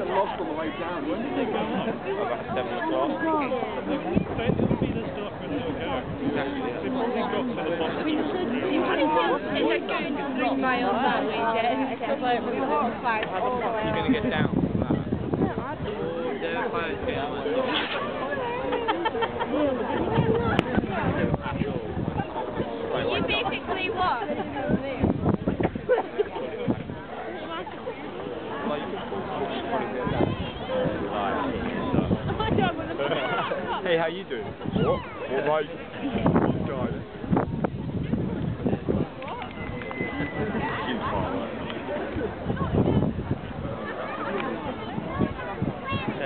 Lost on the way down. When did they go up? About 7 o'clock. They probably got to the bottom. We should do going 3 miles that way, yeah. So like we walk like all the way. You're going to get down from that. You basically what? Hey, how you doing? What? What, mate? Driving. I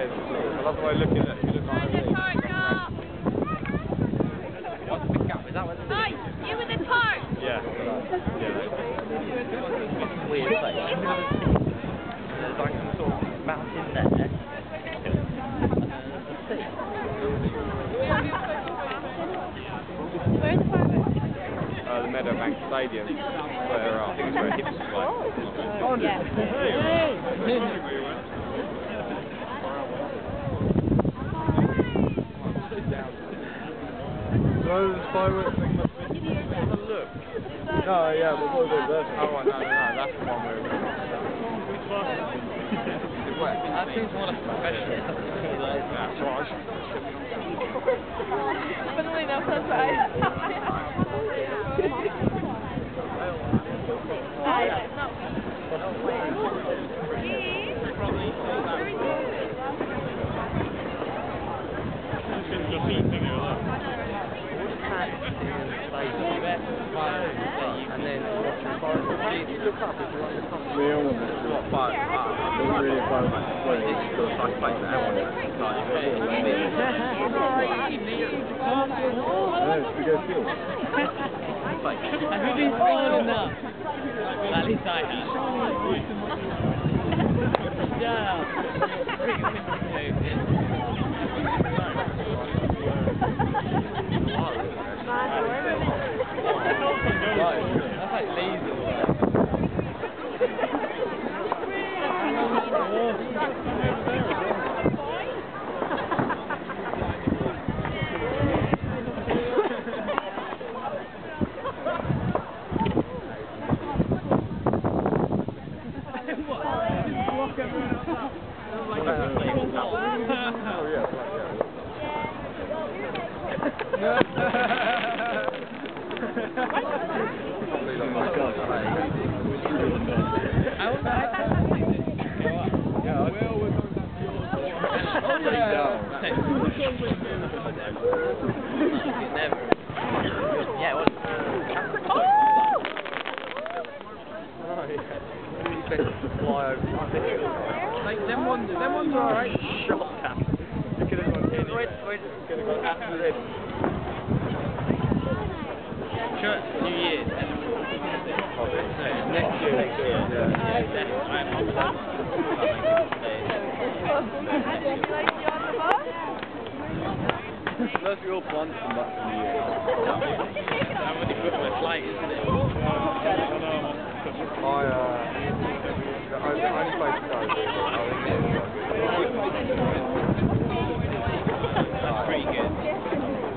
love the way looking at it. You look like what's the big gap? Is that what it is? Nice! You with the cart! Yeah. Weird place. There's like some sort of mountain there. Where's the fireworks? The Meadow Stadium, where I think it's where Hips was like. Yeah. Those fireworks thing must be. Have a look. No, yeah, but what was it? Oh, right, no, that's the one where. That seems more like a professional. That's right. Funnily enough, that's right. And then watching fireworks. You look up if you're on the top. What fire? It's really fun. It's got a nice place now. And who is rolling now? At least I have. That's like laser. Them ones are alright. Shot at. You could have gone in. Could have gone after this. Sure, New Year. Next year. Those are all plans to come back from the year. I'm only booked my flight, isn't it? The only place to go That's pretty good.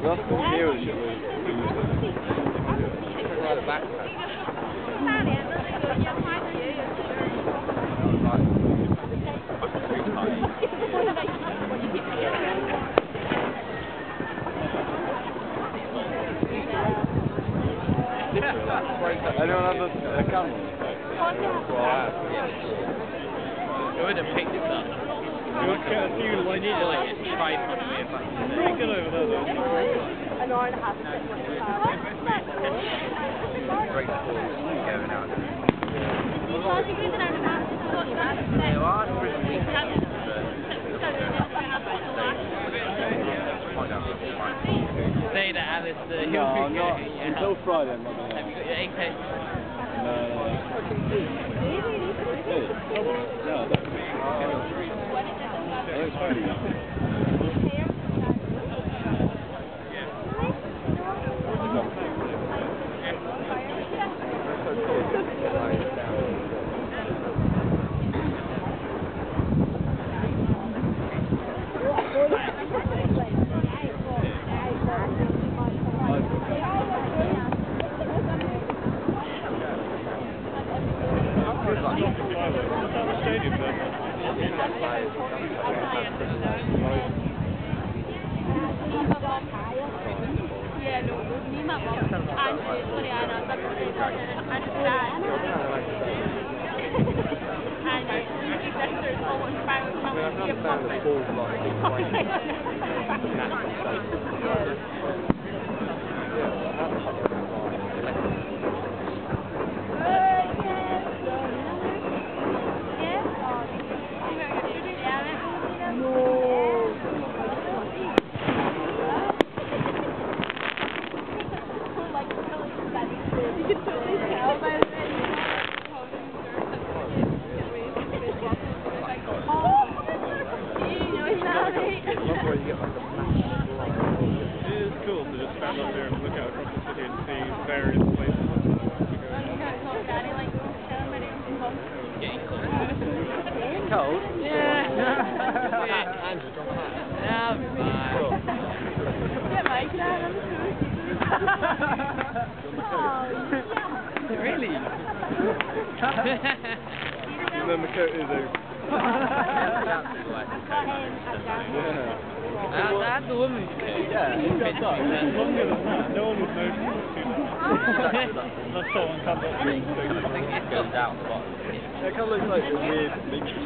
That's the viewership right at the back. Anyone have a camera? It would have picked it up. You'll get a few I need to like a tripod with me if I can do pretty good over there though. An hour and a half to sit in the car. Great sport going out. Say that Alice, No, I'm not. Until Friday, I'm not going to. Have you got your 8 pence? No. Hey, no, that's Stadium there. Yeah, no, me and my mum and Floriana, and dad. And my sisters always found I understand the ball It is cool to just stand up there and look out across the city and see various places. Getting cold? Yeah. Andrew, John Pat. Yeah, fine. Really? And then the coat is over. That's the woman's coat. Yeah, he's got that. Longer than that, no one would notice it too much. Unless someone comes up to me and I think it goes down the bottom. It kind of looks like a weird matrix.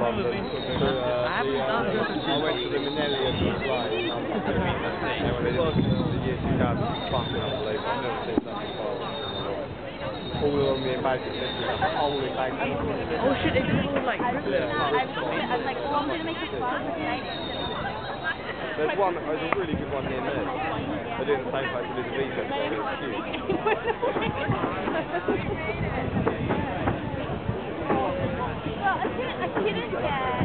London. I haven't done it. I went to the Meadow slide. It was the year 2000. Fucking unbelievable. I've never seen something before. All along the embankment, this is a whole embankment. Oh shit, they just all like There's one, there's a really good one near me. They do the same place with the visa, so it's huge. Well, I couldn't get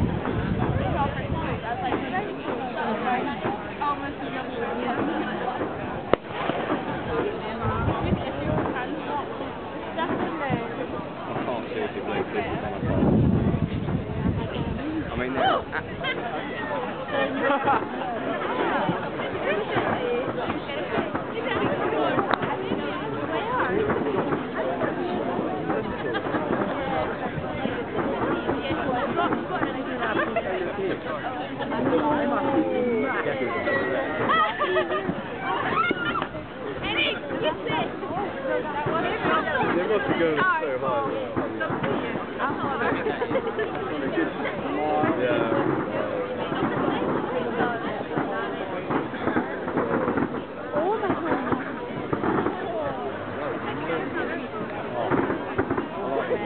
proper food. I was like, almost a young I can't seriously believe this is on a phone. I mean, they must be going so high. Yeah. Oh my god.